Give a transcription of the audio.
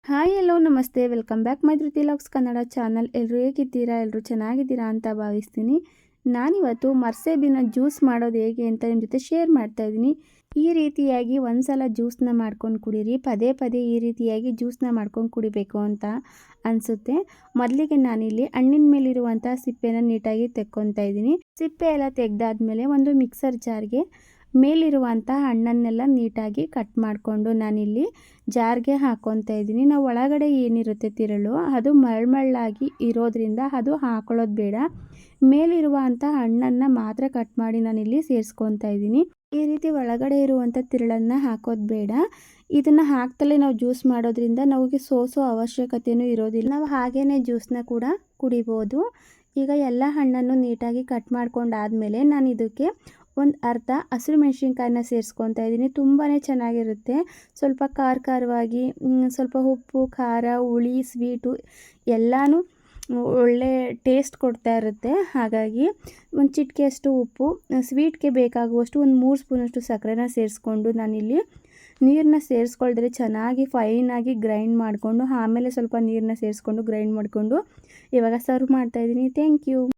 Hi ಎಲ್ಲೋ ನಮಸ್ತೆ, welcome back my Dhriti logs Kannada channel. ಎಲ್ಲರೂ ಹೇಗಿದ್ದೀರಾ? ಎಲ್ಲರೂ ಚೆನ್ನಾಗಿದ್ದೀರಾ ಅಂತ ಭಾವಿಸ್ತೀನಿ. ನಾನಿವತ್ತು ಮರ್ಸೇಬಿನ ಜ್ಯೂಸ್ ಮಾಡೋದು ಹೇಗೆ ಅಂತ ನಿಮ್ಮ ಜೊತೆ ಶೇರ್ ಮಾಡ್ತಾ ಇದ್ದೀನಿ. ಈ ರೀತಿಯಾಗಿ ಒಂದ್ಸಲ ಜ್ಯೂಸ್ನ ಮಾಡ್ಕೊಂಡು ಕುಡೀರಿ. ಪದೇ ಪದೇ ಈ ರೀತಿಯಾಗಿ ಜ್ಯೂಸ್ನ ಮಾಡ್ಕೊಂಡು ಕುಡಿಬೇಕು ಅಂತ ಅನಿಸುತ್ತೆ. ಮೊದಲಿಗೆ ನಾನಿಲ್ಲಿ ಹಣ್ಣಿನ ಮೇಲಿರುವಂಥ ಸಿಪ್ಪೆನ ನೀಟಾಗಿ ತೆಕ್ಕೊತಾ ಇದ್ದೀನಿ. ಸಿಪ್ಪೆ ಎಲ್ಲ ತೆಗೆದಾದ್ಮೇಲೆ ಒಂದು ಮಿಕ್ಸರ್ ಜಾರ್ಗೆ ಮೇಲಿರುವಂಥ ಹಣ್ಣನ್ನೆಲ್ಲ ನೀಟಾಗಿ ಕಟ್ ಮಾಡಿಕೊಂಡು ನಾನಿಲ್ಲಿ ಜಾರ್ಗೆ ಹಾಕ್ಕೊತಾ ಇದ್ದೀನಿ. ನಾವು ಒಳಗಡೆ ಏನಿರುತ್ತೆ ತಿರುಳು ಅದು ಮಳ್ಳಾಗಿ ಇರೋದ್ರಿಂದ ಅದು ಹಾಕೊಳ್ಳೋದು ಬೇಡ. ಮೇಲಿರುವಂಥ ಹಣ್ಣನ್ನು ಮಾತ್ರ ಕಟ್ ಮಾಡಿ ನಾನಿಲ್ಲಿ ಸೇರಿಸ್ಕೊತಾ ಇದ್ದೀನಿ. ಈ ರೀತಿ ಒಳಗಡೆ ಇರುವಂಥ ತಿರುಳನ್ನು ಹಾಕೋದು ಬೇಡ. ಇದನ್ನು ಹಾಕ್ತಲೇ ನಾವು ಜ್ಯೂಸ್ ಮಾಡೋದ್ರಿಂದ ನಮಗೆ ಸೋಸೋ ಅವಶ್ಯಕತೆಯೂ ಇರೋದಿಲ್ಲ. ನಾವು ಹಾಗೇ ಜ್ಯೂಸನ್ನ ಕೂಡ ಕುಡಿಬೋದು. ಈಗ ಎಲ್ಲ ಹಣ್ಣನ್ನು ನೀಟಾಗಿ ಕಟ್ ಮಾಡ್ಕೊಂಡಾದಮೇಲೆ ನಾನು ಇದಕ್ಕೆ ಒಂದು ಅರ್ಧ ಹಸಿರು ಮೆಣಸಿನ್ಕಾಯಿನ ಸೇರಿಸ್ಕೊತಾ ಇದ್ದೀನಿ. ತುಂಬಾ ಚೆನ್ನಾಗಿರುತ್ತೆ. ಸ್ವಲ್ಪ ಖಾರವಾಗಿ, ಸ್ವಲ್ಪ ಉಪ್ಪು, ಖಾರ, ಹುಳಿ, ಸ್ವೀಟು ಎಲ್ಲನೂ ಒಳ್ಳೆ ಟೇಸ್ಟ್ ಕೊಡ್ತಾ ಇರುತ್ತೆ. ಹಾಗಾಗಿ ಒಂದು ಚಿಟಿಕೆಯಷ್ಟು ಉಪ್ಪು, ಸ್ವೀಟ್ಗೆ ಬೇಕಾಗುವಷ್ಟು ಒಂದು 3 ಸ್ಪೂನಷ್ಟು ಸಕ್ಕರೆನ ಸೇರಿಸ್ಕೊಂಡು ನಾನಿಲ್ಲಿ ನೀರನ್ನ ಸೇರಿಸ್ಕೊಳ್ದ್ರೆ ಚೆನ್ನಾಗಿ ಫೈನಾಗಿ ಗ್ರೈಂಡ್ ಮಾಡಿಕೊಂಡು ಆಮೇಲೆ ಸ್ವಲ್ಪ ನೀರನ್ನ ಸೇರಿಸ್ಕೊಂಡು ಗ್ರೈಂಡ್ ಮಾಡಿಕೊಂಡು ಇವಾಗ ಸರ್ವ್ ಮಾಡ್ತಾಯಿದ್ದೀನಿ. Thank you.